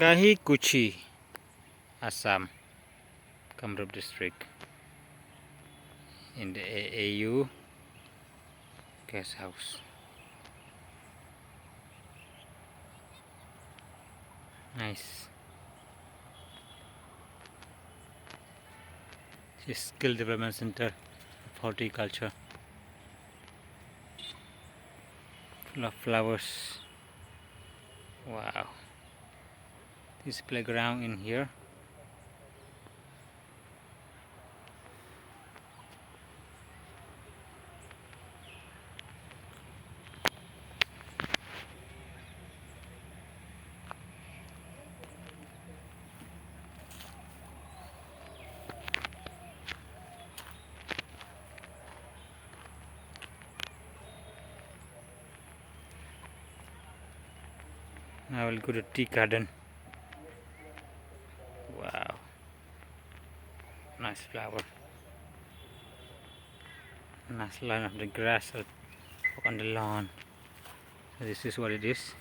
Kahikuchi, Assam, Kamrup district, in the AAU guest house. Nice. This is Skill Development Center of Horticulture. Full of flowers. Wow. This playground in here. Now we'll go to tea garden. Wow. Nice flower. Nice line of the grass on the lawn. So this is what it is.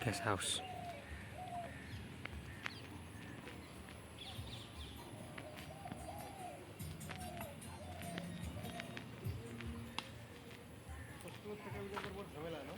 Guest house. ঝামেলা না